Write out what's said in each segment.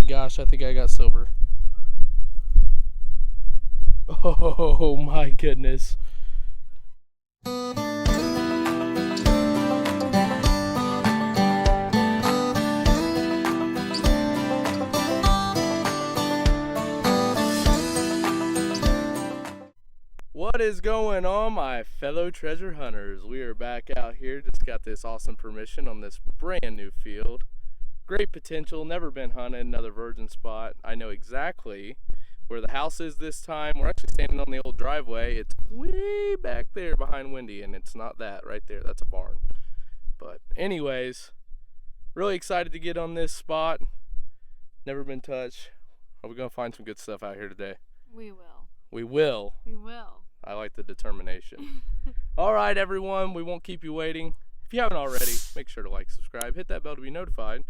gosh, I think I got silver. Oh my goodness. What is going on, my fellow treasure hunters? We are back out here. Just got this awesome permission on this brand new field. Great potential, never been hunted, another virgin spot. I know exactly where the house is this time. We're actually standing on the old driveway. It's way back there behind Wendy, and it's not that right there. That's a barn. But anyways, really excited to get on this spot. Never been touched. Are we gonna find some good stuff out here today? We will. We will. We will. I like the determination. All right, everyone, we won't keep you waiting. If you haven't already, make sure to like, subscribe, hit that bell to be notified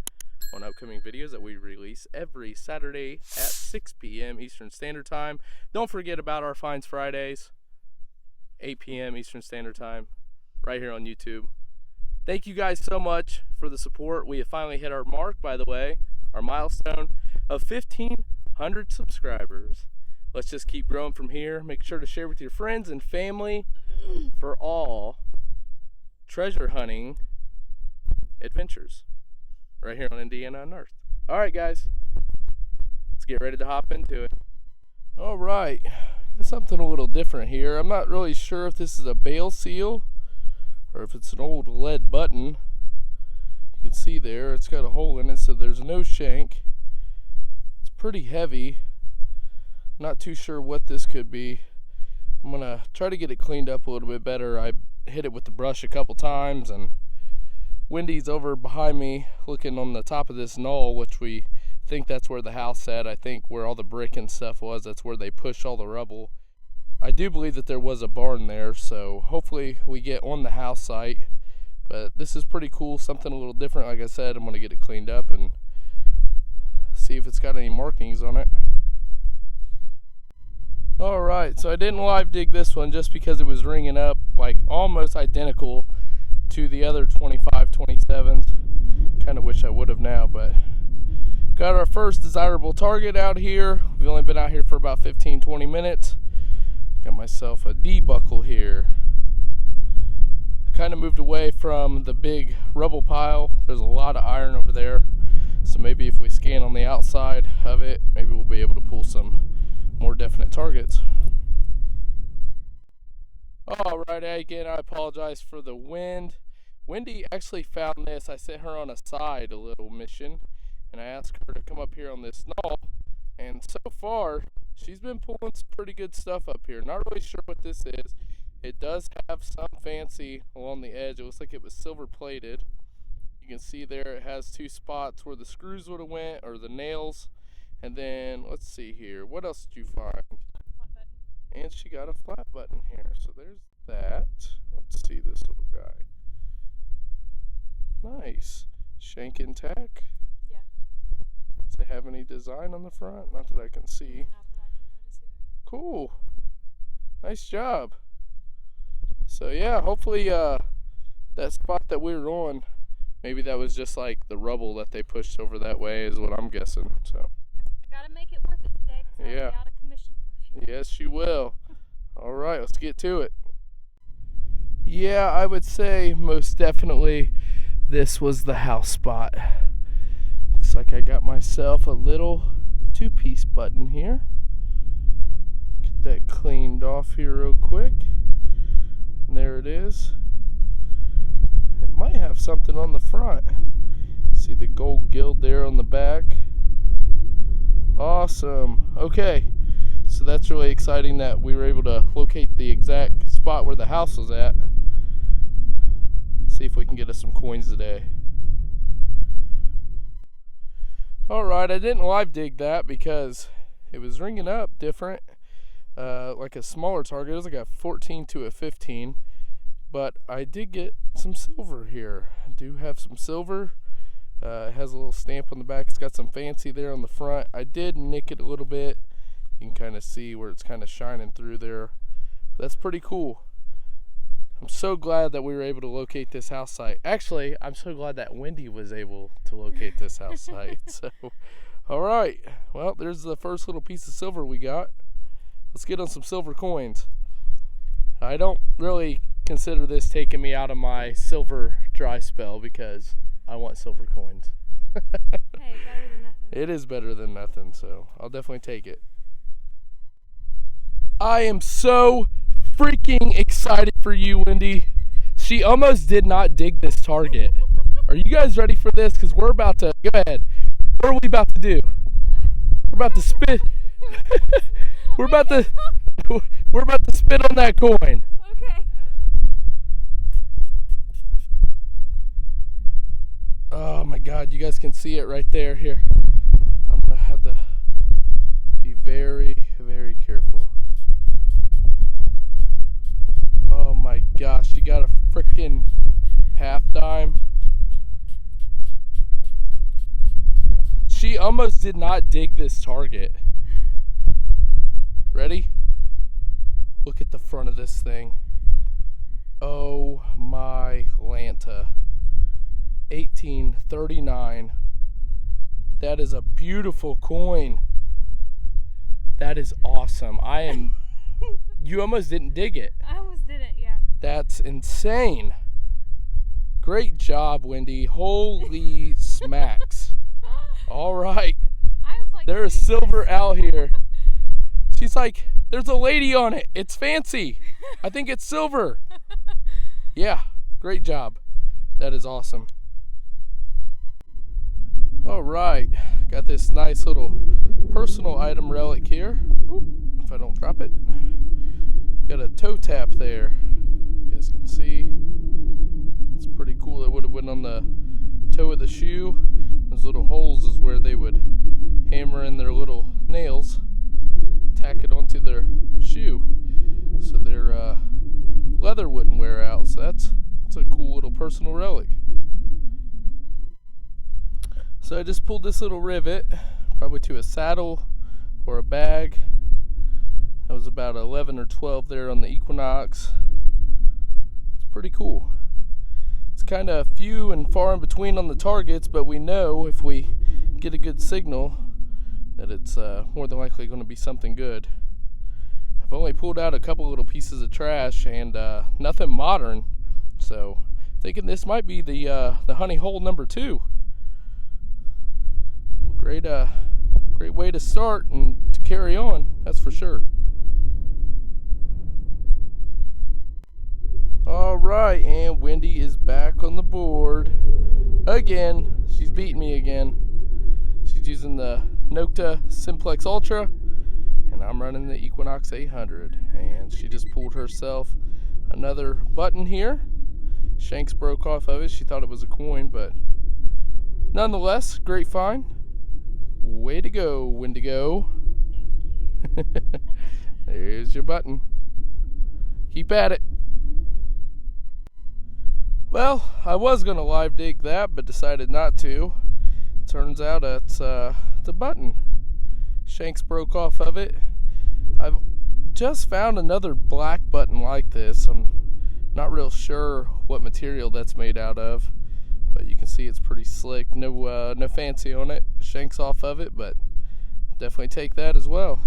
on upcoming videos that we release every Saturday at 6 p.m. Eastern Standard Time. Don't forget about our Finds Fridays, 8 p.m. Eastern Standard Time, right here on YouTube. Thank you guys so much for the support. We have finally hit our mark, by the way, our milestone of 1,500 subscribers. Let's just keep growing from here. Make sure to share with your friends and family for all treasure hunting adventures right here on Indiana Unearthed. All right, guys, let's get ready to hop into it. All right, something a little different here. I'm not really sure if this is a bale seal or if it's an old lead button. You can see there, it's got a hole in it, so there's no shank. It's pretty heavy. Not too sure what this could be. I'm gonna try to get it cleaned up a little bit better. I hit it with the brush a couple times, and Wendy's over behind me looking on the top of this knoll, which we think that's where the house sat. I think where all the brick and stuff was, that's where they pushed all the rubble. I do believe that there was a barn there, so hopefully we get on the house site. But this is pretty cool, something a little different. Like I said, I'm gonna get it cleaned up and see if it's got any markings on it. Alright, so I didn't live dig this one just because it was ringing up like almost identical to the other 25, 27s. Kind of wish I would have now, but got our first desirable target out here. We've only been out here for about 15, 20 minutes. Got myself a D buckle here. I kind of moved away from the big rubble pile. There's a lot of iron over there. So maybe if we scan on the outside of it, maybe we'll be able to pull some more definite targets. Alright, again, I apologize for the wind. Wendy actually found this. I sent her on a side a little mission, and I asked her to come up here on this knoll, and so far she's been pulling some pretty good stuff up here. Not really sure what this is. It does have some fancy along the edge. It looks like it was silver plated. You can see there it has two spots where the screws would have went, or the nails. And then, let's see here. What else did you find? And she got a flat button here. So there's that. Let's see this little guy. Nice. Shank and tack? Yeah. Does it have any design on the front? Not that I can see. Not that I can notice either. Cool. Nice job. So yeah, hopefully that spot that we were on, maybe that was just like the rubble that they pushed over that way is what I'm guessing. So. Gotta make it worth it today because Yeah. I'll be out of commission for a few Yes, you will. All right, let's get to it. Yeah, I would say most definitely this was the house spot. Looks like I got myself a little two-piece button here. Get that cleaned off here real quick. And there it is. It might have something on the front. See the gold gild there on the back. Awesome. Okay, so that's really exciting that we were able to locate the exact spot where the house was at. See if we can get us some coins today. Alright, I didn't live dig that because it was ringing up different, like a smaller target. It was like a 14 to a 15, but I did get some silver here. I do have some silver. It has a little stamp on the back. It's got some fancy there on the front. I did nick it a little bit. You can kind of see where it's kind of shining through there. That's pretty cool. I'm so glad that we were able to locate this house site. Actually, I'm so glad that Wendy was able to locate this house site. So All right. Well, there's the first little piece of silver we got. Let's get on some silver coins. I don't really consider this taking me out of my silver dry spell because I want silver coins. Hey, better than nothing. It is better than nothing, so I'll definitely take it. I am so freaking excited for you, Wendy. She almost did not dig this target. Are you guys ready for this? Because we're about to, go ahead. What are we about to do? We're about to spit. We're about to spit on that coin. Okay. Oh my God, you guys can see it right there. Here, I'm gonna have to be very, very careful. Oh my gosh, you got a freaking half dime. She almost did not dig this target. Ready? Look at the front of this thing. Oh my Lanta. 1839. That is a beautiful coin. That is awesome. You almost didn't dig it. I almost didn't, yeah. That's insane. Great job, Wendy. Holy smacks. All right. I was like, There is silver out here. She's like, there's a lady on it. It's fancy. I think it's silver. Yeah, great job. That is awesome. All right. Got this nice little personal item relic here. Oop, if I don't drop it. Got a toe tap there. You guys can see. It's pretty cool. It would have went on the toe of the shoe. Those little holes is where they would hammer in their little nails, tack it onto their shoe so their leather wouldn't wear out. So that's a cool little personal relic. So I just pulled this little rivet, probably to a saddle or a bag. That was about 11 or 12 there on the Equinox. It's pretty cool. It's kind of few and far in between on the targets, but we know if we get a good signal that it's more than likely going to be something good. I've only pulled out a couple little pieces of trash and nothing modern, so thinking this might be the honey hole number 2. Great way to start and to carry on, that's for sure. All right, and Wendy is back on the board again. She's beating me again. She's using the Nocta Simplex Ultra, and I'm running the Equinox 800. And she just pulled herself another button here. Shanks broke off of it. She thought it was a coin, but nonetheless, great find. Way to go, Wendigo. Thank you. There's your button. Keep at it. Well, I was going to live dig that, but decided not to. Turns out it's a button. Shanks broke off of it. I've just found another black button like this. I'm not real sure what material that's made out of, but you can see it's pretty slick. No fancy on it. Shanks off of it, but definitely take that as well.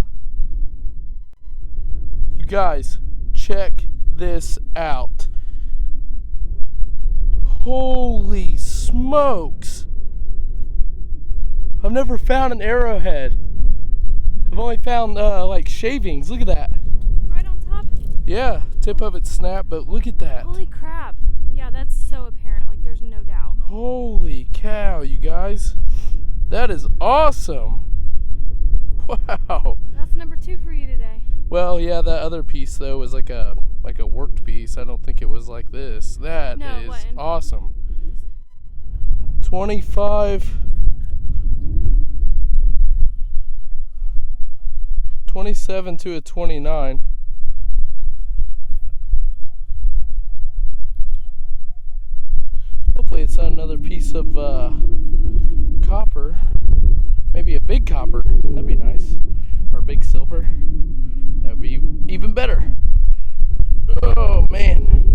You guys, check this out. Holy smokes! I've never found an arrowhead. I've only found like shavings. Look at that. Right on top? Yeah, tip of it snapped, but look at that. Holy crap. Yeah, that's so apparent. Like, there's no doubt. Holy cow, you guys. That is awesome. Wow. That's number 2 for you today. Well, yeah, that other piece though was like a worked piece. I don't think it was like this. That is awesome. 25 27 to a 29. Hopefully it's not another piece of copper. Maybe a big copper. That'd be nice. Or a big silver. That'd be even better. Oh man.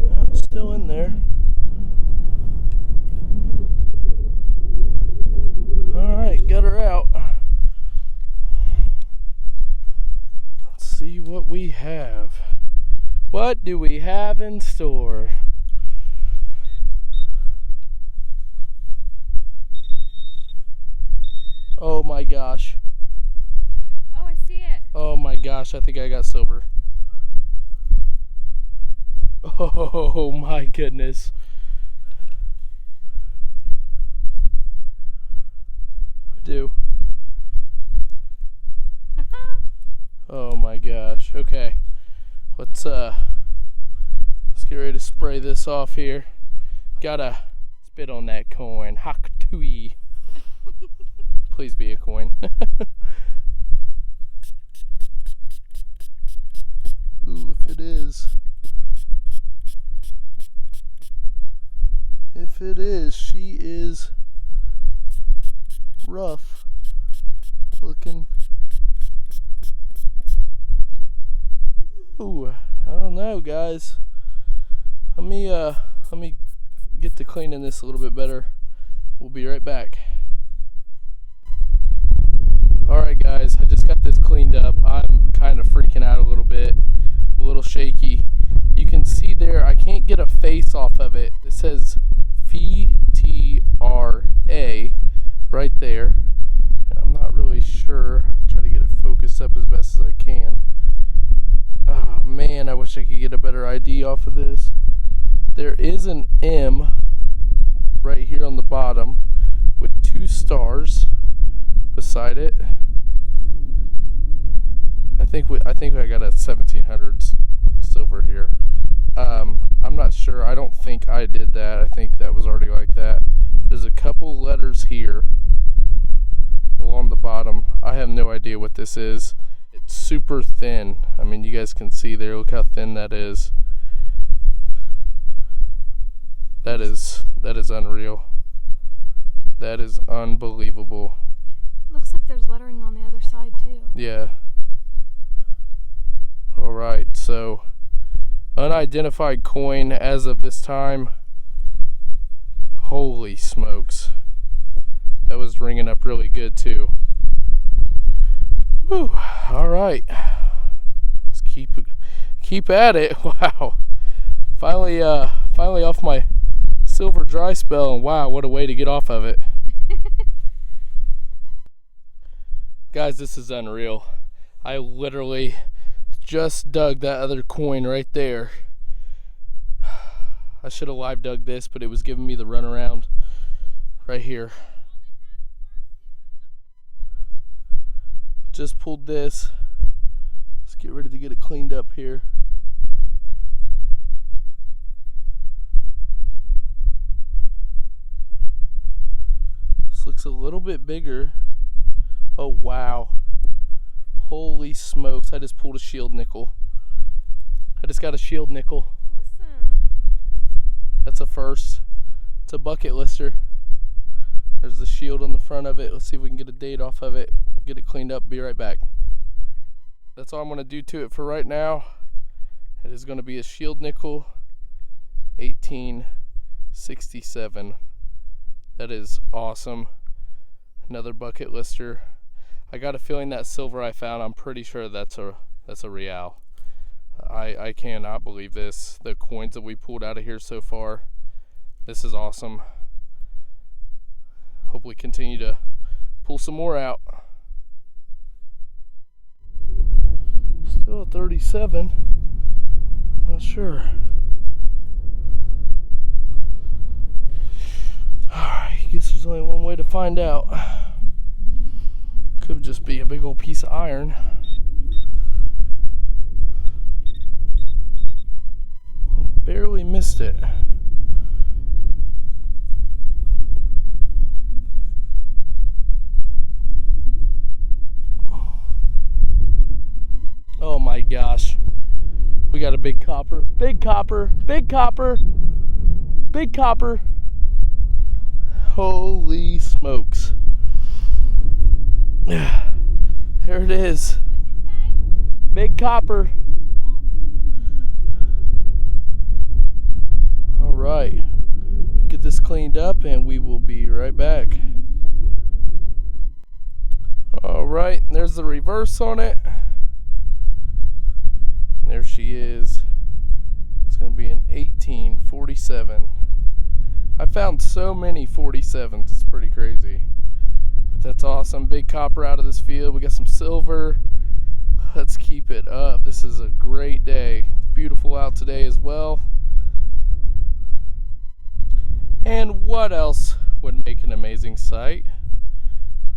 That was still in there. we have? What do we have in store? Oh my gosh. Oh, I see it. Oh my gosh, I think I got silver. Oh my goodness. I do. Oh my gosh. Okay. Let's get ready to spray this off here. Gotta spit on that coin. Haktui. Please be a coin. Ooh, if it is. If it is, she is rough looking. Ooh, I don't know, guys. Let me get to cleaning this a little bit better. We'll be right back. Alright guys, I just got this cleaned up. I'm kind of freaking out a little bit, a little shaky. You can see there, I can't get a face off of it. It says VTRA right there. And I'm not really sure. I'll try to get it focused up as best as I can. Oh man, I wish I could get a better ID off of this. There is an M right here on the bottom with 2 stars beside it. I think I got a 1700s silver here. I'm not sure. I don't think I did that. I think that was already like that. There's a couple letters here along the bottom. I have no idea what this is. It's super thin. I mean, you guys can see there. Look how thin that is. That is unreal. That is unbelievable. Looks like there's lettering on the other side too. Yeah. Alright, so unidentified coin as of this time. Holy smokes. That was ringing up really good too. Whew. Alright. Let's keep at it. Wow. Finally off my silver dry spell, and wow, what a way to get off of it. Guys, this is unreal. I literally just dug that other coin right there. I should have live dug this, but it was giving me the runaround right here. Just pulled this. Let's get ready to get it cleaned up here. This looks a little bit bigger. Oh wow. Holy smokes, I just pulled a shield nickel. I just got a shield nickel. Awesome. That's a first. It's a bucket lister. There's the shield on the front of it. Let's see if we can get a date off of it. Get it cleaned up, be right back. That's all I'm going to do to it for right now. It is going to be a shield nickel 1867. That is awesome. Another bucket lister. I got a feeling that silver I found, I'm pretty sure that's a real. I cannot believe this. The coins that we pulled out of here so far. This is awesome. Hopefully continue to pull some more out. Still at 37. Not sure. Alright, guess there's only one way to find out. Could just be a big old piece of iron. Barely missed it. Oh my gosh. We got a big copper. Big copper. Big copper. Big copper. Holy smokes. There it is. What'd you say? Big copper. All right. Get this cleaned up and we will be right back. All right. There's the reverse on it. she is. It's going to be an 1847. I found so many 47s, it's pretty crazy. But that's awesome. Big copper out of this field. We got some silver. Let's keep it up. This is a great day. Beautiful out today as well. And what else would make an amazing sight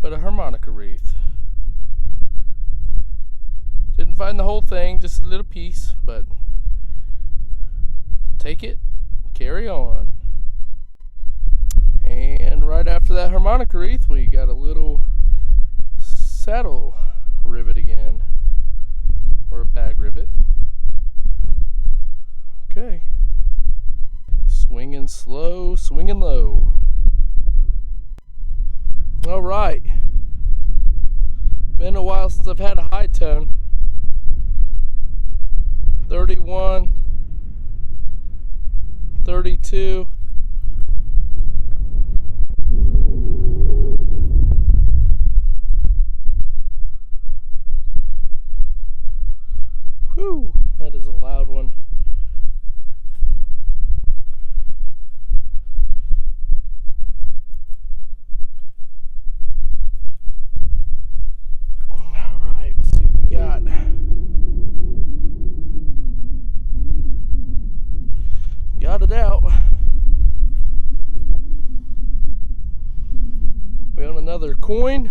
but a harmonica wreath? Didn't find the whole thing, just a little piece, but take it, carry on. And right after that harmonica wreath, we got a little saddle rivet again, or a bag rivet. Okay. Swinging slow, swinging low. All right. Been a while since I've had a high tone. 31, 32. Whew, that is a loud one. All right, let's see what we got. Got it out. We own another coin.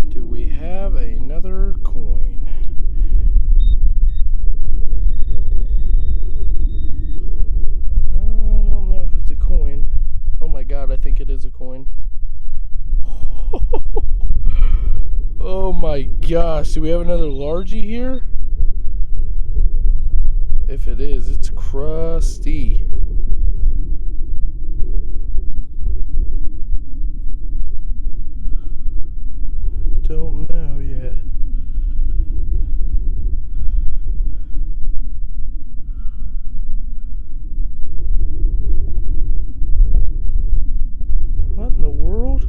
Do we have another coin? I don't know if it's a coin. Oh my god, I think it is a coin. Oh my gosh, do we have another largie here? If it is, it's crusty. Don't know yet. What in the world?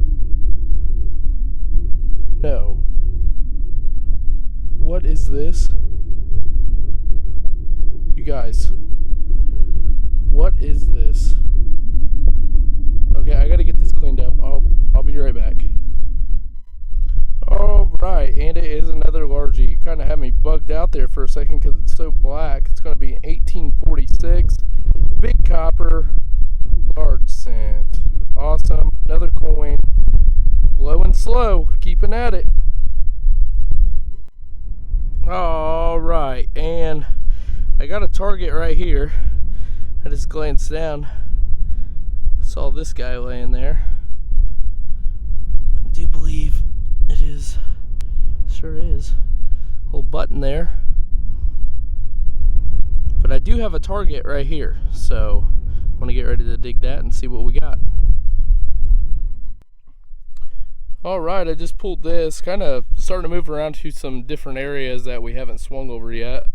No. What is this? You guys, what is this? Okay, I gotta get this cleaned up. I'll be right back. Alright, and it is another largie. You kind of had me bugged out there for a second because it's so black. It's going to be an 1846. Big copper, large cent. Awesome. Another coin. Low and slow. Keeping at it. Alright, and I got a target right here. I just glanced down. Saw this guy laying there. I do believe it is. Sure is. Little button there. But I do have a target right here. So I'm going to get ready to dig that and see what we got. Alright, I just pulled this. Kind of starting to move around to some different areas that we haven't swung over yet.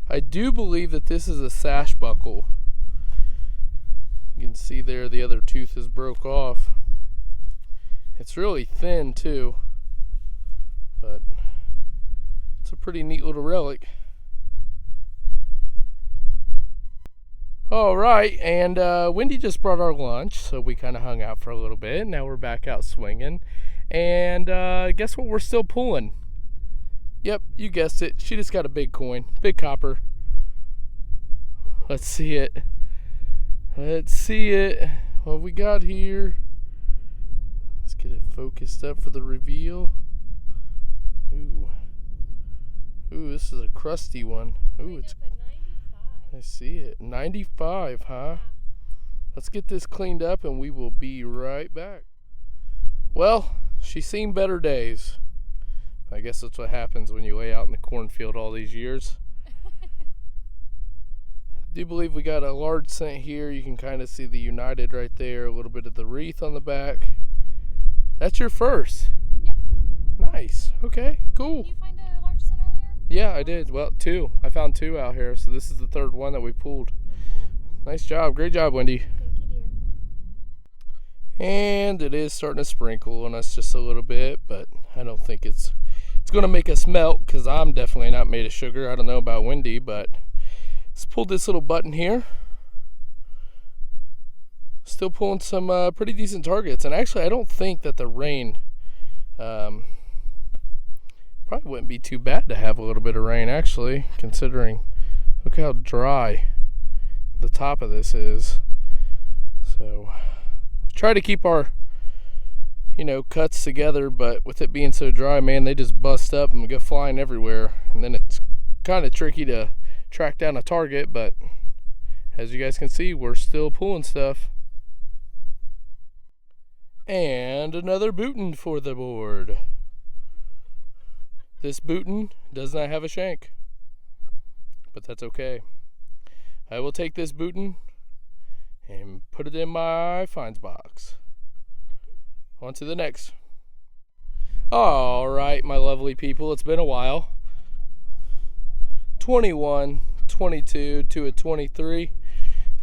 I do believe that this is a sash buckle. You can see there the other tooth is broke off. It's really thin too, but it's a pretty neat little relic. Alright, and Wendy just brought our lunch, so we kind of hung out for a little bit. Now we're back out swinging. And guess what we're still pulling? Yep, you guessed it. She just got a big coin. Big copper. Let's see it. Let's see it. What we got here. Let's get it focused up for the reveal. Ooh. Ooh, this is a crusty one. Ooh, it's... I see it. 95, huh? Let's get this cleaned up and we will be right back. Well, she's seen better days. I guess that's what happens when you lay out in the cornfield all these years. I do believe we got a large cent here. You can kind of see the United right there, a little bit of the wreath on the back. That's your first? Yeah. Nice. Okay, cool. Did you find a large cent earlier? Yeah, I did. Well, two. I found two out here, so this is the third one that we pulled. Nice job. Great job, Wendy. Thank you, dear. And it is starting to sprinkle on us just a little bit, but I don't think it's It's going to make us melt because I'm definitely not made of sugar. I don't know about Wendy, but let's pull this little button here. Still pulling some pretty decent targets. And actually, I don't think that the rain probably wouldn't be too bad to have a little bit of rain, actually, considering look how dry the top of this is. So we try to keep our cuts together, but with it being so dry, man, they just bust up and go flying everywhere. And then it's kind of tricky to track down a target, but as you guys can see, we're still pulling stuff. And another bootin' for the board. This bootin' does not have a shank, but that's okay. I will take this bootin' and put it in my finds box. On to the next. All right, my lovely people, it's been a while. 21, 22 to a 23,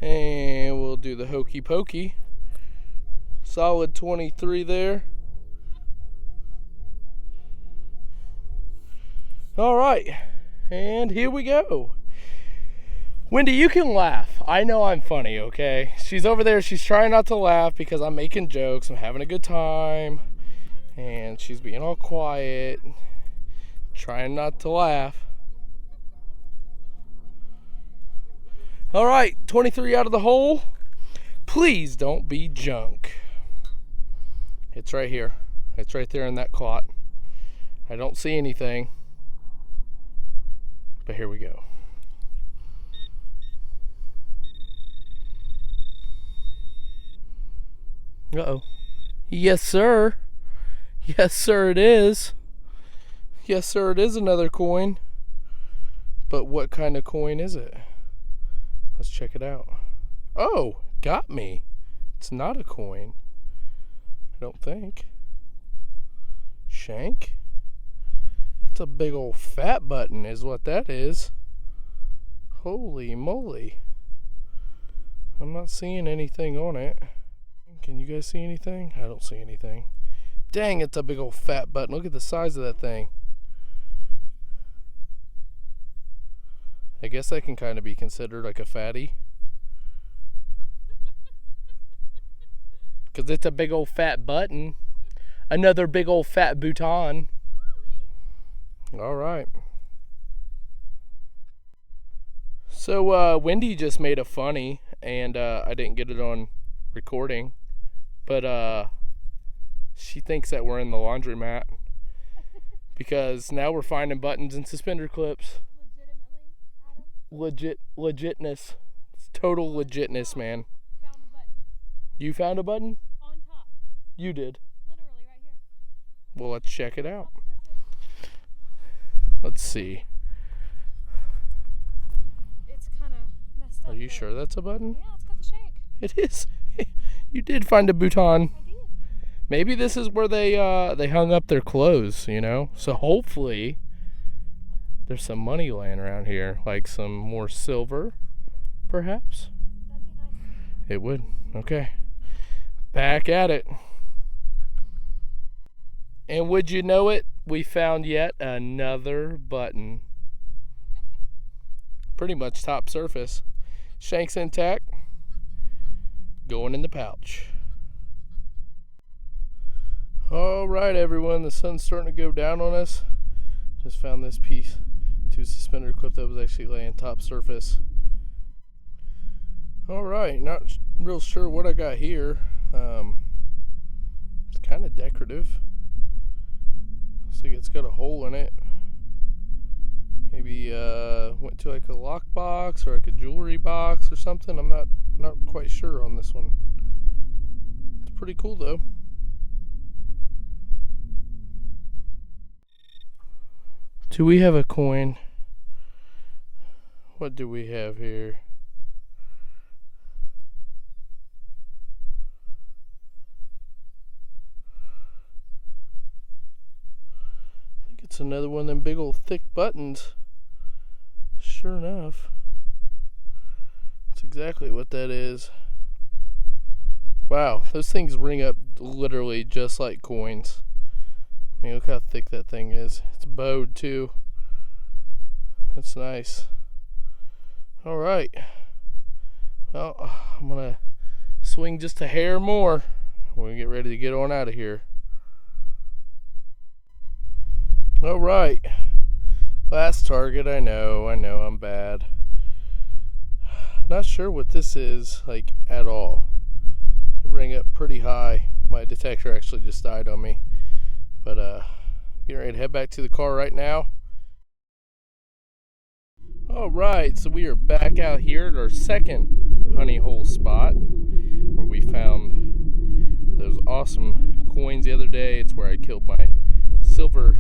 and we'll do the hokey pokey. Solid 23 there. All right, and here we go. Wendy, you can laugh. I know I'm funny, okay? She's over there. She's trying not to laugh because I'm making jokes. I'm having a good time. And she's being all quiet, trying not to laugh. All right, 23 out of the hole. Please don't be junk. It's right here. It's right there in that clot. I don't see anything. But here we go. Uh-oh. Yes, sir. Yes, sir, it is. Yes, sir, it is another coin. But what kind of coin is it? Let's check it out. Oh, got me. It's not a coin. I don't think. Shank? That's a big old fat button is what that is. Holy moly. I'm not seeing anything on it. Can you guys see anything? I don't see anything. Dang, it's a big old fat button. Look at the size of that thing. I guess that can kind of be considered like a fatty. Because it's a big old fat button. Another big old fat bouton. All right. So Wendy just made a funny, and I didn't get it on recording. But she thinks that we're in the laundromat because now we're finding buttons and suspender clips. Legitimately, Adam? Legitness. It's total legitness, man. Found a button. You found a button? On top. You did. Literally right here. Well, let's check it out. Top surface. Let's see. It's kind of messed up. Are you sure that's a button? Yeah, it's got the shank. It is. You did find a bouton. I did. Maybe this is where they hung up their clothes, So hopefully there's some money laying around here, like some more silver, perhaps. That'd be nice. It would. Okay. Back at it. And would you know it, we found yet another button. Pretty much top surface. Shank's intact. Going in the pouch. All right, everyone. The sun's starting to go down on us. Just found this piece to suspender clip that was actually laying top surface. All right, not real sure what I got here. It's kind of decorative. Looks like it's got a hole in it. Maybe went to like a lock box or like a jewelry box or something. I'm not quite sure on this one. It's pretty cool though. Do we have a coin? What do we have here? I think it's another one of them big old thick buttons. Sure enough. That's exactly what that is. Wow, those things ring up literally just like coins. mean, look how thick that thing is. It's bowed too. That's nice. All right. Well, I'm gonna swing just a hair more. We're gonna get ready to get on out of here. All right. Last target. I know I'm bad. Not sure what this is like at all. It rang up pretty high. My detector actually just died on me. But getting ready to head back to the car right now. All right, so we are back out here at our second honey hole spot where we found those awesome coins the other day. It's where I killed my silver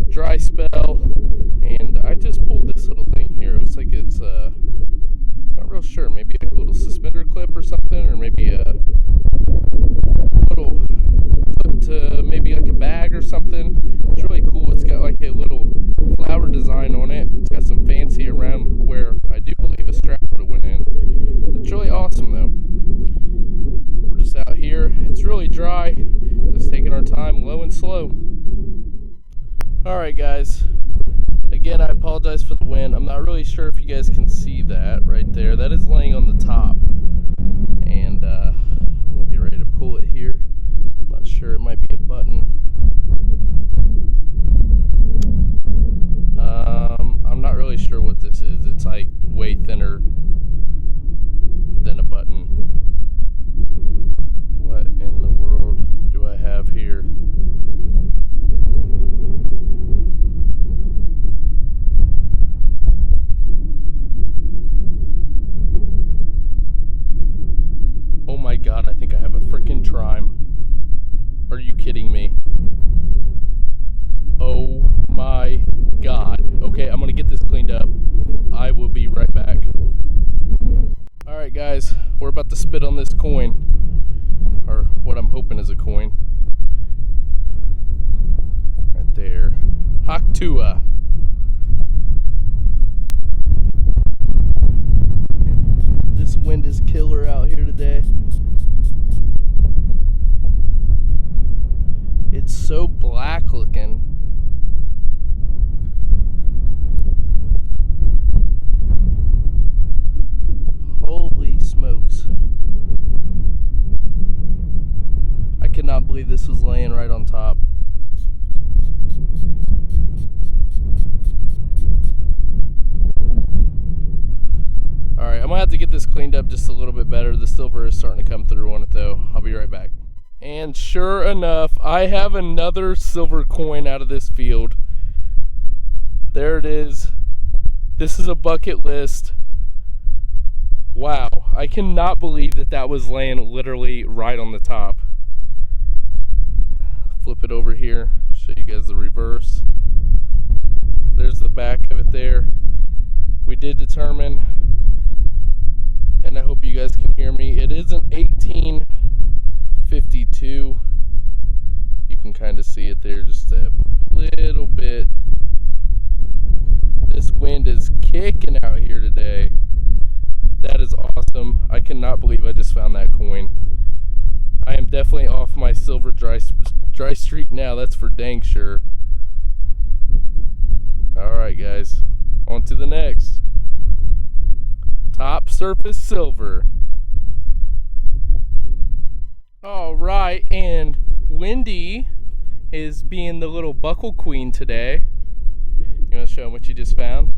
dry spell, and I just pulled this little thing here. It looks like it's not real sure, maybe a little suspender clip or something, or maybe a little clip to maybe like a bag or something. It's really cool. It's got like a little flower design on it. It's got some fancy around where I do believe a strap would have went in. It's really awesome though. We're just out here. It's really dry. Just taking our time, low and slow. Alright guys, again I apologize for the wind. I'm not really sure if you guys can see that right there. That is laying on the top, and I'm going to get ready to pull it here. I'm not sure, it might be a button. I'm not really sure what this is. It's like way thinner than a button. What in the world do I have here? Oh my god, I think I have a freaking trime. Are you kidding me? Oh my god. Okay, I'm gonna get this cleaned up. I will be right back. Alright guys, we're about to spit on this coin. Or what I'm hoping is a coin. Right there. Haktua. This wind is killer out here today. It's so black looking. Holy smokes. I cannot believe this was laying right on top. Alright, I'm gonna have to get this cleaned up just a little bit better. The silver is starting to come through on it though. I'll be right back. And sure enough, I have another silver coin out of this field. There it is. This is a bucket list. Wow, I cannot believe that that was laying literally right on the top. Flip it over here, show you guys the reverse. There's the back of it there. We did determine, and I hope you guys can hear me, it is an 1852. You can kind of see it there just a little bit. This wind is kicking out here today. That is awesome. I cannot believe I just found that coin. I am definitely off my silver dry streak now, that's for dang sure. Alright guys, on to the next. Top surface silver. Alright, and Wendy is being the little buckle queen today. You want to show them what you just found?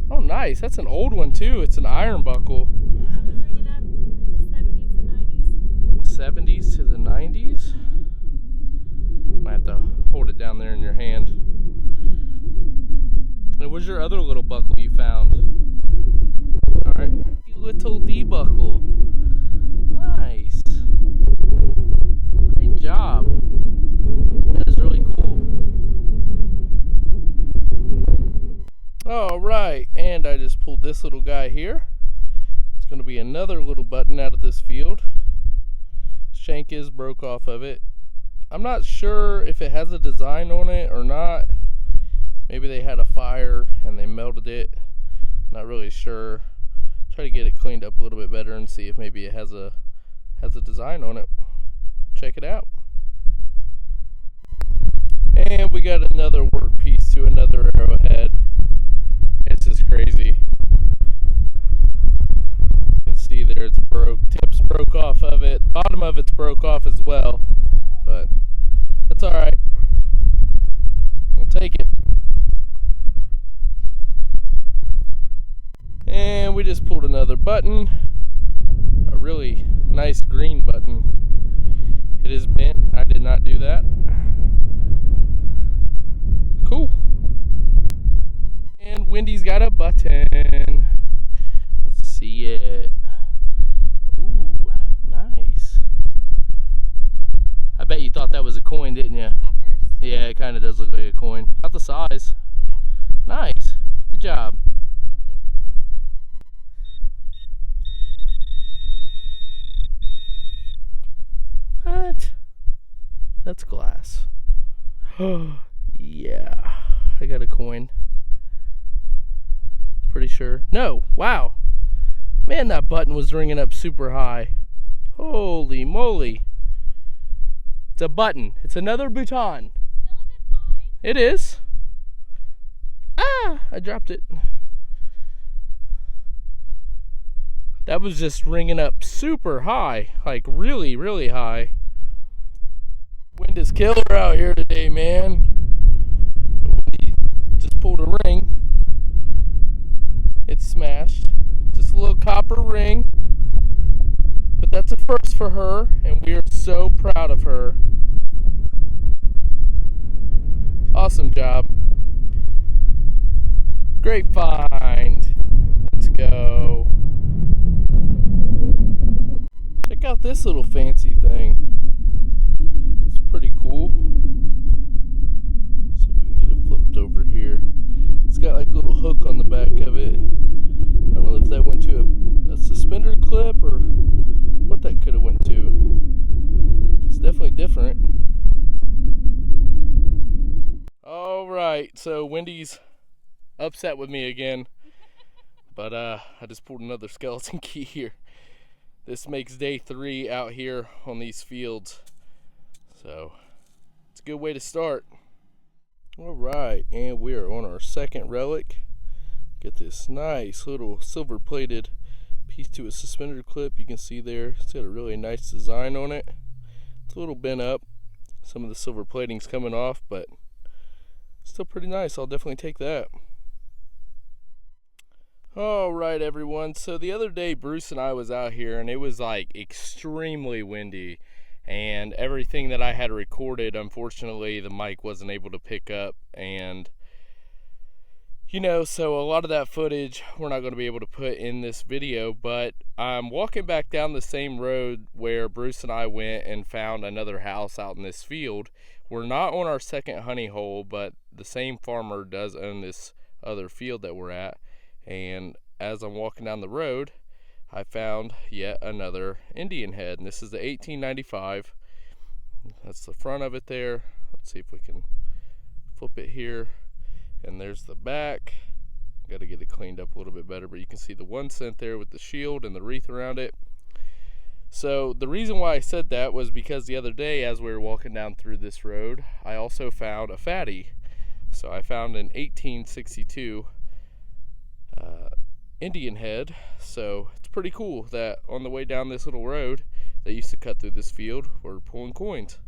Oh nice, that's an old one too. It's an iron buckle. Yeah, I was ringing up in the 70s and 90s. 70s to the 90s? Might have to hold it down there in your hand. And what's your other little buckle you found? Alright, little D buckle. Nice. Great job. That is really cool. Alright, and I just pulled this little guy here. It's going to be another little button out of this field. Shank is broke off of it. I'm not sure if it has a design on it or not. Maybe they had a fire and they melted it. Not really sure. Try to get it cleaned up a little bit better and see if maybe it has a design on it. Check it out. And we got another workpiece to another arrowhead. It's just crazy. You can see there it's broke. Tips broke off of it. The bottom of it's broke off as well. But that's alright. We'll take it. And we just pulled another button. A really nice green button. It is bent. I did not do that. Cool. And Wendy's got a button. Let's see it. Ooh, nice. I bet you thought that was a coin, didn't you? At first. Yeah, it kind of does look like a coin. Not the size. Yeah. Nice. Good job. Thank you. What? That's glass. Yeah. I got a coin. Pretty sure. No. Wow. Man, that button was ringing up super high. Holy moly. It's a button. It's another button. Still a good find. It is. Ah, I dropped it. That was just ringing up super high. Like really, really high. Wind is killer out here today, man. Windy just pulled a ring. It's smashed. Just a little copper ring. But that's a first for her, and we are so proud of her. Awesome job. Great find. Let's go. Check out this little fancy thing. It's pretty cool. Let's see if we can get it flipped over here. It's got like a little hook on the back of it. I don't know if that went to a suspender clip or what that could have went to. It's definitely different. All right, so Wendy's upset with me again, but I just pulled another skeleton key here. This makes day 3 out here on these fields, so it's a good way to start. All right, and we are on our second relic. Get this nice little silver plated piece to a suspender clip. You can see there it's got a really nice design on it. It's a little bent up, some of the silver plating's coming off, but still pretty nice. I'll definitely take that. All right, everyone, so the other day Bruce and I was out here and it was like extremely windy, and everything that I had recorded, unfortunately the mic wasn't able to pick up, and you know, so a lot of that footage we're not going to be able to put in this video. But I'm walking back down the same road where Bruce and I went and found another house out in this field. We're not on our second honey hole, but the same farmer does own this other field that we're at. And as I'm walking down the road, I found yet another Indian head, and this is the 1895. That's the front of it there. Let's see if we can flip it here. And there's the back. Got to get it cleaned up a little bit better, but you can see the 1 cent there with the shield and the wreath around it. So the reason why I said that was because the other day as we were walking down through this road, I also found a fatty. So I found an 1862 Indian head. So it's pretty cool that on the way down this little road that used to cut through this field, we're pulling coins.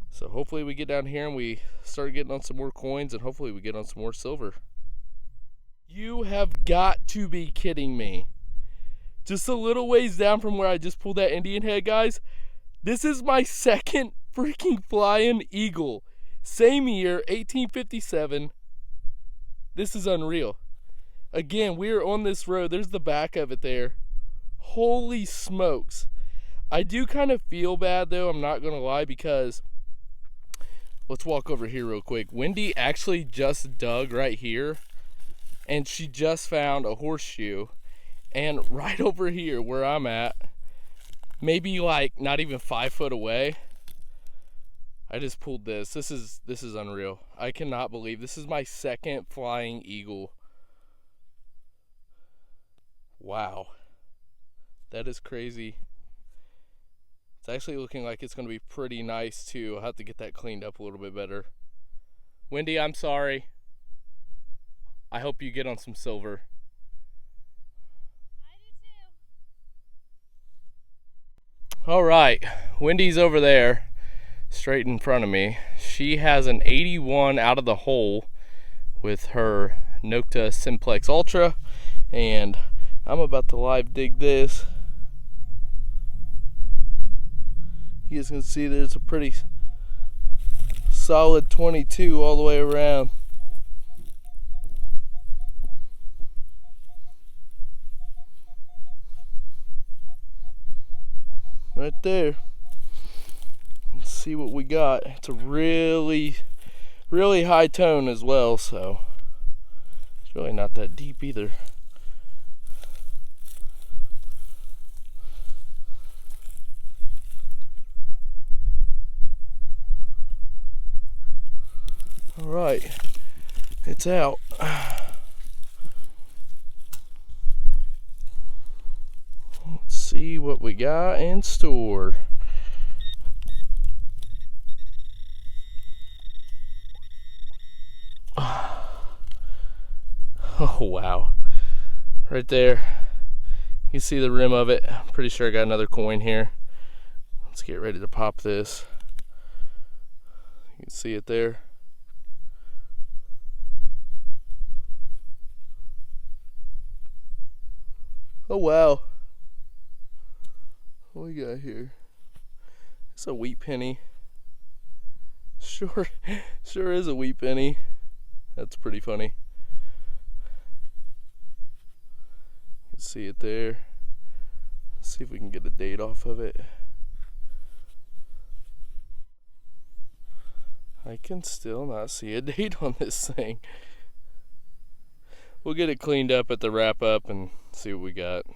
So hopefully we get down here and we start getting on some more coins, and hopefully we get on some more silver. You have got to be kidding me. Just a little ways down from where I just pulled that Indian head, guys. This is my second freaking flying eagle. Same year, 1857. This is unreal. Again, we are on this road. There's the back of it there. Holy smokes. I do kind of feel bad though, I'm not going to lie, because let's walk over here real quick. Wendy actually just dug right here, and she just found a horseshoe. And right over here where I'm at, maybe like not even 5 foot away, I just pulled this. This is unreal. I cannot believe this is my second flying eagle. Wow. That is crazy. It's actually looking like it's going to be pretty nice too. I'll have to get that cleaned up a little bit better. Wendy, I'm sorry. I hope you get on some silver. I do too. All right, Wendy's over there, straight in front of me. She has an 81 out of the hole with her Nocta Simplex Ultra, and I'm about to live dig this. You guys can see there's a pretty solid 22 all the way around. Right there. Let's see what we got. It's a really high tone as well, so it's really not that deep either. All right, it's out. Let's see what we got in store. Oh wow, right there you see the rim of it. I'm pretty sure I got another coin here. Let's get ready to pop this. You can see it there. Oh wow, what we got here? It's a wheat penny. Sure is a wheat penny. That's pretty funny. You can see it there. Let's see if we can get a date off of it. I can still not see a date on this thing. We'll get it cleaned up at the wrap up and see what we got.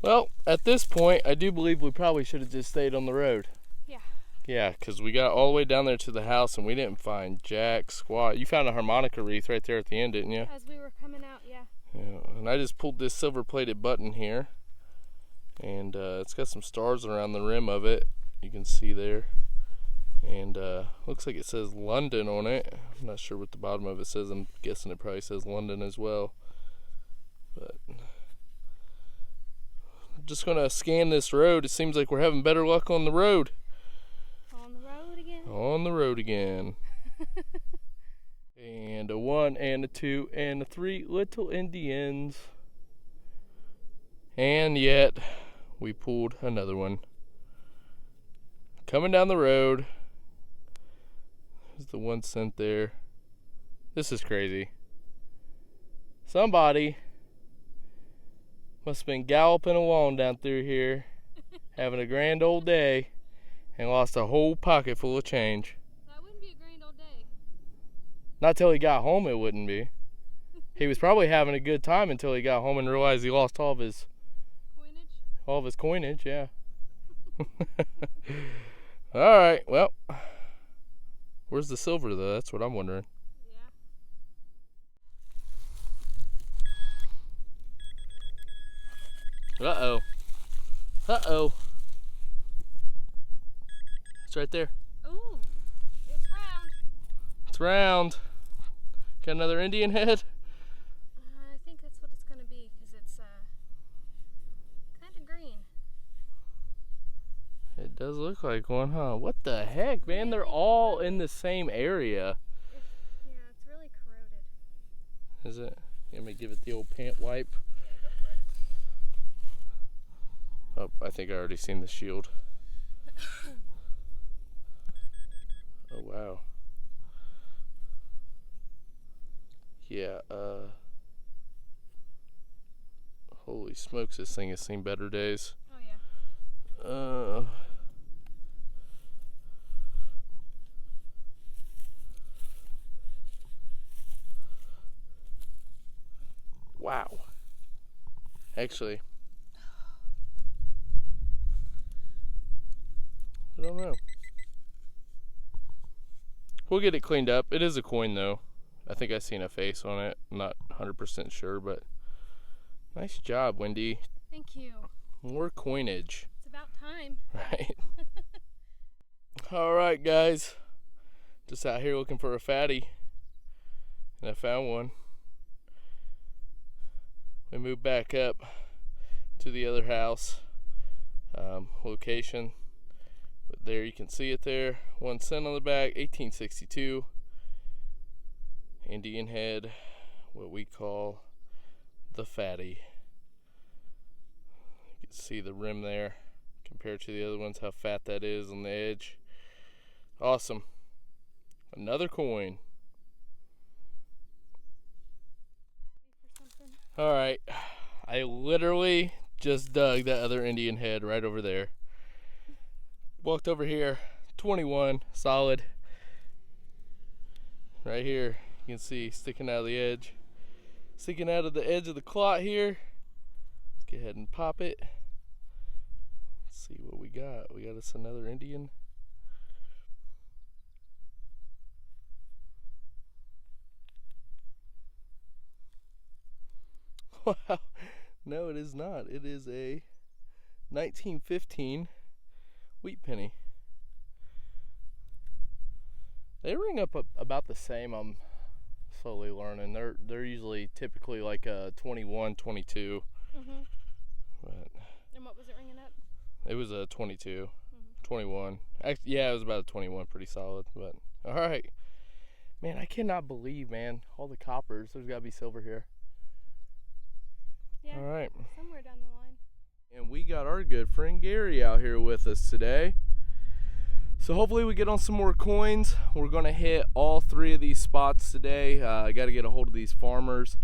Well, at this point, I do believe we probably should have just stayed on the road. Yeah. Yeah, because we got all the way down there to the house and we didn't find jack squat. You found a harmonica wreath right there at the end, didn't you? As we were coming out, yeah. Yeah, and I just pulled this silver plated button here. And it's got some stars around the rim of it. You can see there. And looks like it says London on it. I'm not sure what the bottom of it says. I'm guessing it probably says London as well. But I'm just gonna scan this road. It seems like we're having better luck on the road. On the road again. On the road again. And a 1 and a 2 and a 3 little Indians. And yet we pulled another one. Coming down the road. There's the 1 cent there. This is crazy. Somebody must have been galloping along down through here, having a grand old day, and lost a whole pocket full of change. That wouldn't be a grand old day. Not till he got home, it wouldn't be. He was probably having a good time until he got home and realized he lost all of his coinage, yeah. All right, well, where's the silver though? That's what I'm wondering. Yeah. Uh-oh. Uh-oh. It's right there. Ooh, it's round. It's round. Got another Indian head? I think that's what it's going to be because it's kind of green. It does look like one, huh? What the heck, man? They're all in the same area. Yeah, it's really corroded. Is it? Let me give it the old pant wipe. Yeah, go for it. Oh, I think I already seen the shield. Oh, wow. Yeah, holy smokes, this thing has seen better days. Oh, yeah. Wow. Actually, I don't know. We'll get it cleaned up. It is a coin though. I think I seen a face on it. I'm not 100% sure, but nice job, Wendy. Thank you. More coinage. It's about time. Right. All right, guys, just out here looking for a fatty, and I found one. We moved back up to the other house location, but there you can see it there, 1 cent on the back, 1862 Indian head, what we call the fatty. You can see the rim there compared to the other ones, how fat that is on the edge. Awesome. Another coin. All right, I literally just dug that other Indian head right over there. Walked over here, 21 solid. Right here, you can see sticking out of the edge. Sticking out of the edge of the clot here. Let's go ahead and pop it. Let's see what we got. We got us another Indian. Wow, no, it is not. It is a 1915 wheat penny. They ring up about the same. I'm slowly learning. They're usually typically like a 21, 22. Mhm. But And what was it ringing up? it was a 22, 21. Actually, yeah, it was about a 21, pretty solid. But all right, man, I cannot believe, man, all the coppers. There's got to be silver here. Yeah. All right. Somewhere down the line. And we got our good friend Gary out here with us today. So hopefully we get on some more coins. We're gonna hit all 3 of these spots today. I got to get a hold of these farmers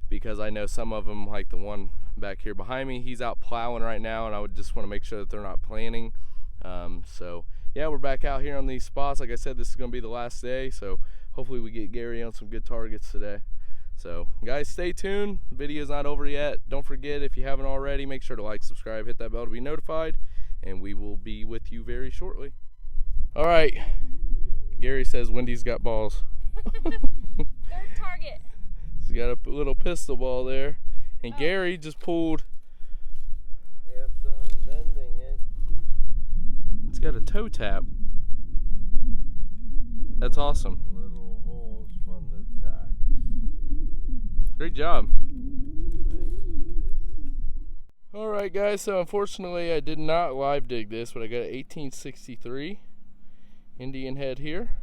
because I know some of them, like the one back here behind me, he's out plowing right now, and I would just want to make sure that they're not planting. So yeah, we're back out here on these spots. Like I said, this is gonna be the last day, so hopefully we get Gary on some good targets today. So guys, stay tuned. The video's not over yet. Don't forget, if you haven't already, make sure to like, subscribe, hit that bell to be notified, and we will be with you very shortly. All right, Gary says Wendy's got balls. Third target. She's got a little pistol ball there, and Gary just pulled. Kept on bending it. It's got a toe tap. That's awesome. Little holes from the tacks. Great job. Thanks. All right, guys, so unfortunately I did not live dig this, but I got an 1863 Indian head here.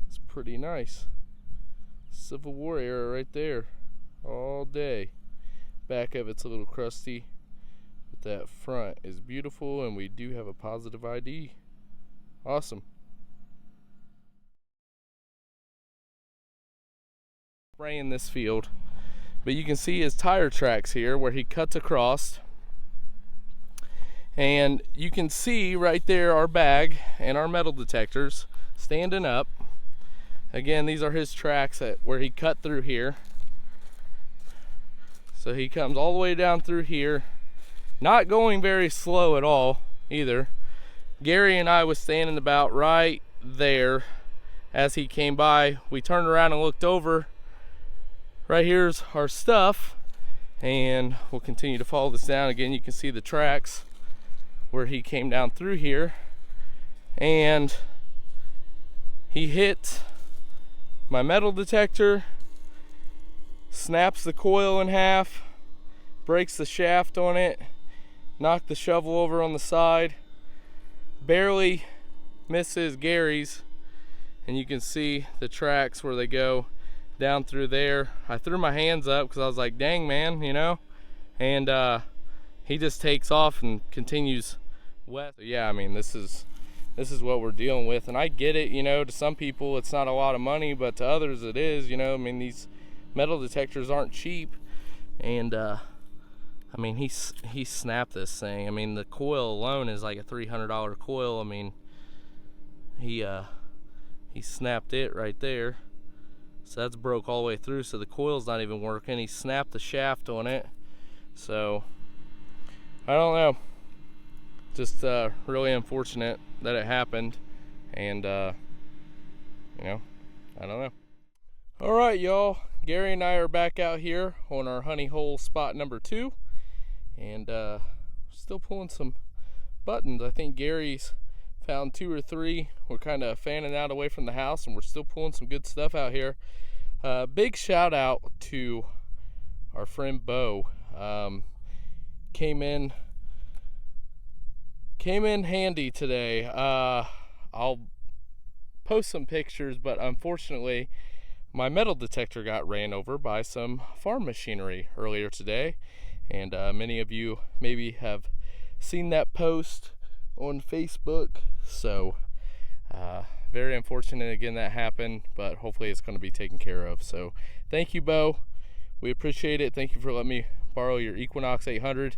It's pretty nice. Civil War era right there, all day. Back of it's a little crusty, but that front is beautiful, and we do have a positive ID. Awesome. Spraying this field, but you can see his tire tracks here where he cuts across, and you can see right there our bag and our metal detectors standing up. Again, these are his tracks where he cut through here. So he comes all the way down through here, not going very slow at all either. Gary and I was standing about right there as he came by. We turned around and looked over. Right here's our stuff, and we'll continue to follow this down. Again, you can see the tracks where he came down through here, and he hit my metal detector, snaps the coil in half, breaks the shaft on it, knocked the shovel over on the side, barely misses Gary's, and you can see the tracks where they go down through there. I threw my hands up because I was like, dang, man, you know, and he just takes off and continues west. So yeah, I mean, this is what we're dealing with, and I get it, you know, to some people it's not a lot of money, but to others it is, you know. I mean, these metal detectors aren't cheap, and I mean, he snapped this thing. I mean, the coil alone is like a $300 coil. I mean, he snapped it right there, so that's broke all the way through, so the coil's not even working. He snapped the shaft on it, so I don't know, just really unfortunate that it happened, and you know, I don't know. All right, y'all, Gary and I are back out here on our honey hole spot number 2, and still pulling some buttons. I think Gary's Found 2 or 3. We're kind of fanning out away from the house, and we're still pulling some good stuff out here. Big shout out to our friend Bo. Came in handy today. I'll post some pictures, but unfortunately my metal detector got ran over by some farm machinery earlier today, and many of you maybe have seen that post on Facebook. So very unfortunate again that happened, but hopefully it's going to be taken care of. So thank you, Bo. We appreciate it. Thank you for letting me borrow your Equinox 800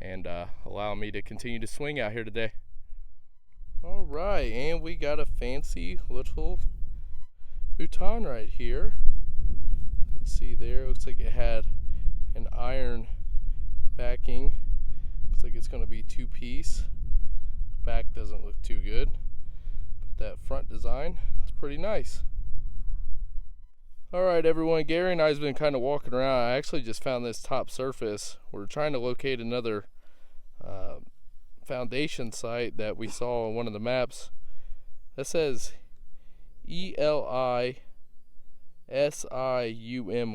and allowing me to continue to swing out here today. All right, and we got a fancy little bouton right here. You can see there, looks like it had an iron backing. Looks like it's going to be 2-piece. Back doesn't look too good, but that front design is pretty nice. All right, everyone, Gary and I have been kind of walking around. I actually just found this top surface. We're trying to locate another foundation site that we saw on one of the maps. That says ELISIUM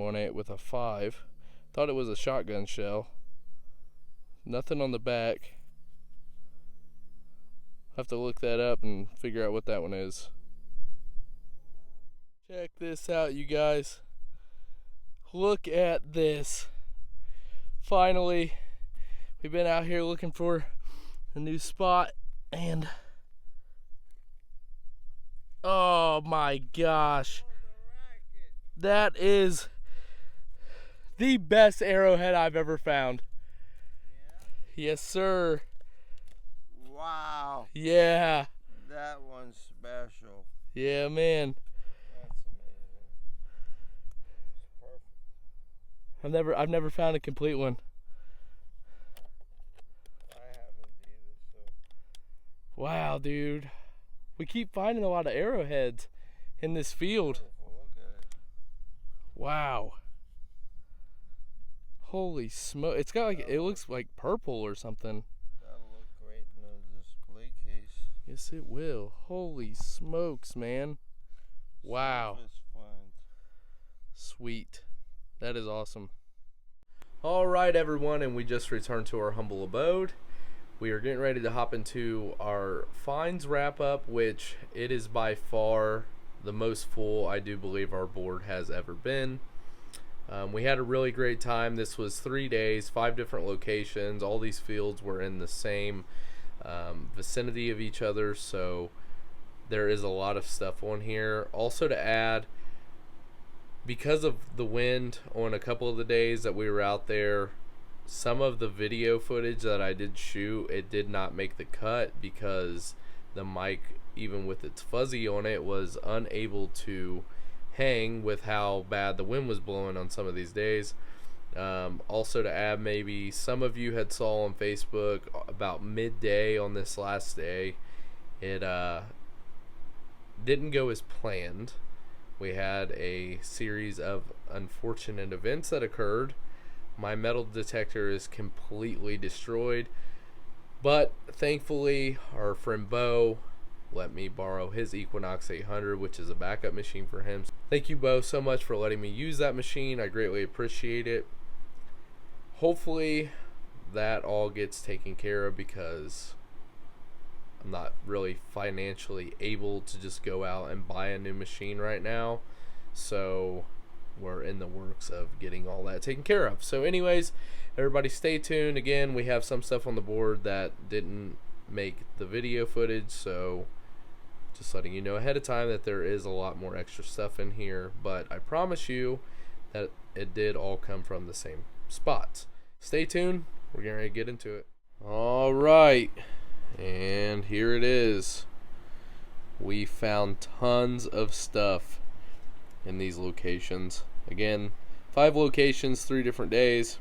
on it with a 5. Thought it was a shotgun shell. Nothing on the back. Have to look that up and figure out what that one is. Check this out, you guys. Look at this. Finally, we've been out here looking for a new spot, and oh my gosh, that is the best arrowhead I've ever found. Yeah? Yes, sir. Wow. Yeah. That one's special. Yeah, man. That's amazing. It's perfect. I've never found a complete one. I haven't either, so. Wow, dude. We keep finding a lot of arrowheads in this field. Beautiful. Look at it. Wow. Holy smoke. It's got like, it looks like purple or something. That'll look great in a display case. Yes, it will. Holy smokes, man. Wow. Surface find. Sweet. That is awesome. All right, everyone, and we just returned to our humble abode. We are getting ready to hop into our finds wrap up, which it is by far the most full I do believe our board has ever been. We had a really great time. This was 3 days, 5 different locations. All these fields were in the same vicinity of each other, so there is a lot of stuff on here. Also to add, because of the wind on a couple of the days that we were out there, some of the video footage that I did shoot, it did not make the cut because the mic, even with its fuzzy on it, was unable to hang with how bad the wind was blowing on some of these days. Also to add, maybe some of you had saw on Facebook about midday on this last day, it didn't go as planned. We had a series of unfortunate events that occurred. My metal detector is completely destroyed, but thankfully our friend Bo let me borrow his Equinox 800, which is a backup machine for him. Thank you, Bo, so much for letting me use that machine. I greatly appreciate it. Hopefully that all gets taken care of, because I'm not really financially able to just go out and buy a new machine right now. So we're in the works of getting all that taken care of. So anyways, everybody stay tuned. Again, we have some stuff on the board that didn't make the video footage, so just letting you know ahead of time that there is a lot more extra stuff in here, but I promise you that it did all come from the same spots. Stay tuned. We're getting ready to get into it. All right, and here it is. We found tons of stuff in these locations. Again, 5 locations, 3 different days.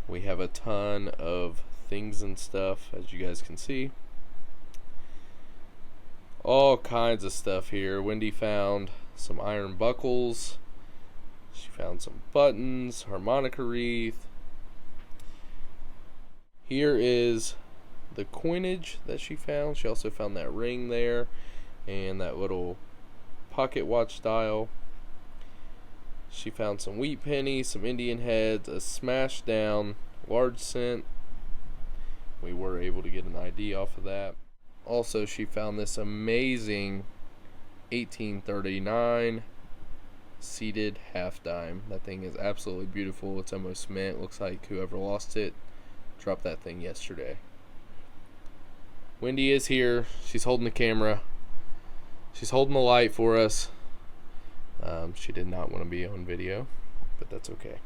We have a ton of things and stuff, as you guys can see. All kinds of stuff here. Wendy found some iron buckles. She found some buttons, harmonica wreath. Here is the coinage that she found. She also found that ring there and that little pocket watch dial. She found some wheat pennies, some Indian heads, a smashed down large cent. We were able to get an ID off of that. Also, she found this amazing 1839 seated half dime. That thing is absolutely beautiful. It's almost mint. Looks like whoever lost it dropped that thing yesterday. Wendy is here. She's holding the camera. She's holding the light for us. She did not want to be on video, but that's okay.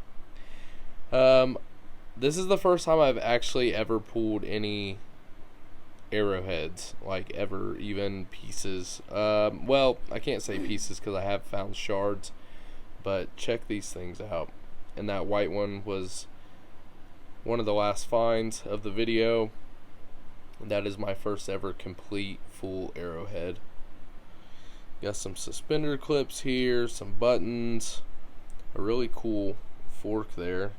This is the first time I've actually ever pulled any arrowheads, like ever, even pieces. Well, I can't say pieces because I have found shards, but check these things out. And that white one was one of the last finds of the video. That is my first ever complete full arrowhead. Got some suspender clips here, some buttons, a really cool fork there.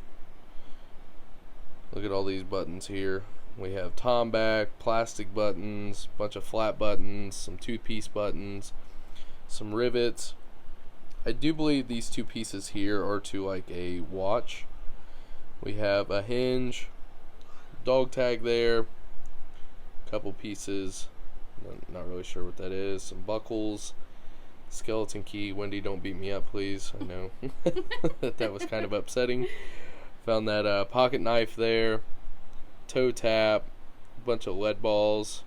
Look at all these buttons here. We have tomback, plastic buttons, bunch of flat buttons, some two-piece buttons, some rivets. I do believe these two pieces here are to like a watch. We have a hinge, dog tag there, couple pieces, not really sure what that is, some buckles, skeleton key. Wendy, don't beat me up, please. I know that was kind of upsetting. Found that pocket knife there, toe tap, a bunch of lead balls.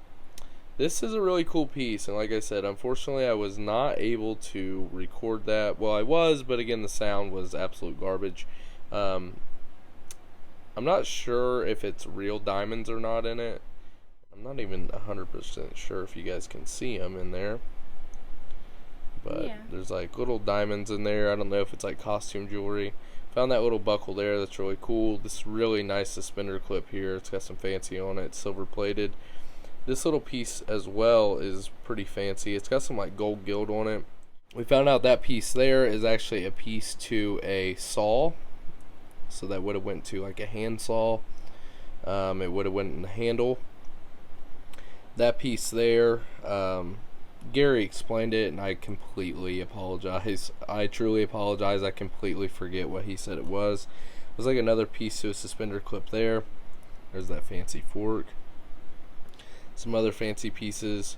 This is a really cool piece, and like I said, unfortunately I was not able to record that. Well, I was, but again, the sound was absolute garbage. I'm not sure if it's real diamonds or not in it. I'm not even 100% sure if you guys can see them in there. But yeah, there's like little diamonds in there. I don't know if it's like costume jewelry. Found that little buckle there. That's really cool. This really nice suspender clip here. It's got some fancy on it. Silver plated. This little piece as well is pretty fancy. It's got some like gold gild on it. We found out that piece there is actually a piece to a saw. So that would have went to like a hand saw. It would have went in the handle. That piece there, Gary explained it, and I completely apologize. I truly apologize. I completely forget what he said it was. It was like another piece to a suspender clip there. There's that fancy fork. Some other fancy pieces,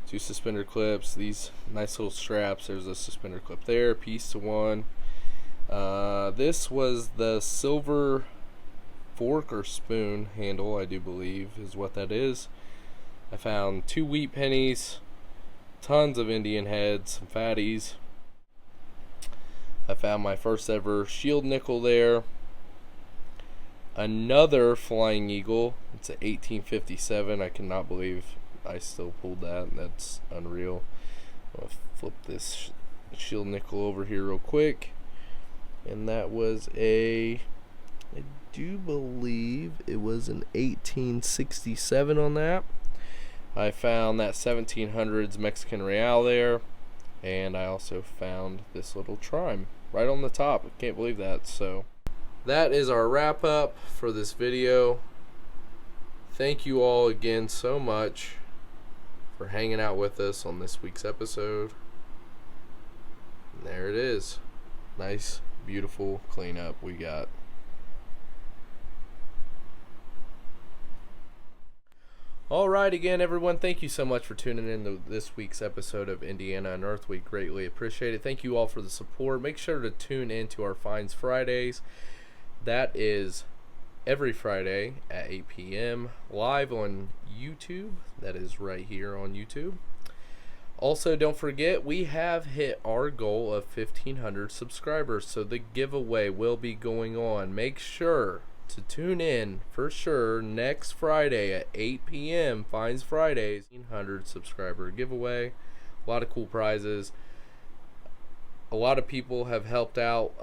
two suspender clips. These nice little straps. There's a suspender clip there, piece to one. This was the silver fork or spoon handle, I do believe is what that is. I found 2 wheat pennies, tons of Indian heads, some fatties. I found my first ever shield nickel there. Another flying eagle. It's an 1857. I cannot believe I still pulled that. That's unreal. I'll flip this shield nickel over here real quick. And that was I do believe it was an 1867 on that. I found that 1700s Mexican real there, and I also found this little trime right on the top. I can't believe that. So that is our wrap up for this video. Thank you all again so much for hanging out with us on this week's episode. And there it is. Nice, beautiful cleanup we got. Alright, again, everyone, thank you so much for tuning in to this week's episode of Indiana Unearthed. We greatly appreciate it. Thank you all for the support. Make sure to tune in to our Finds Fridays. That is every Friday at 8 p.m. live on YouTube. That is right here on YouTube. Also, don't forget, we have hit our goal of 1,500 subscribers, so the giveaway will be going on. Make sure to tune in for sure next Friday at 8 p.m. Finds Fridays. 1,500 subscriber giveaway. A lot of cool prizes. A lot of people have helped out,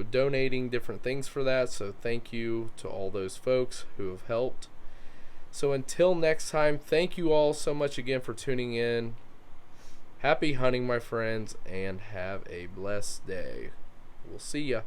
donating different things for that. So thank you to all those folks who have helped. So until next time, thank you all so much again for tuning in. Happy hunting, my friends, and have a blessed day. We'll see ya.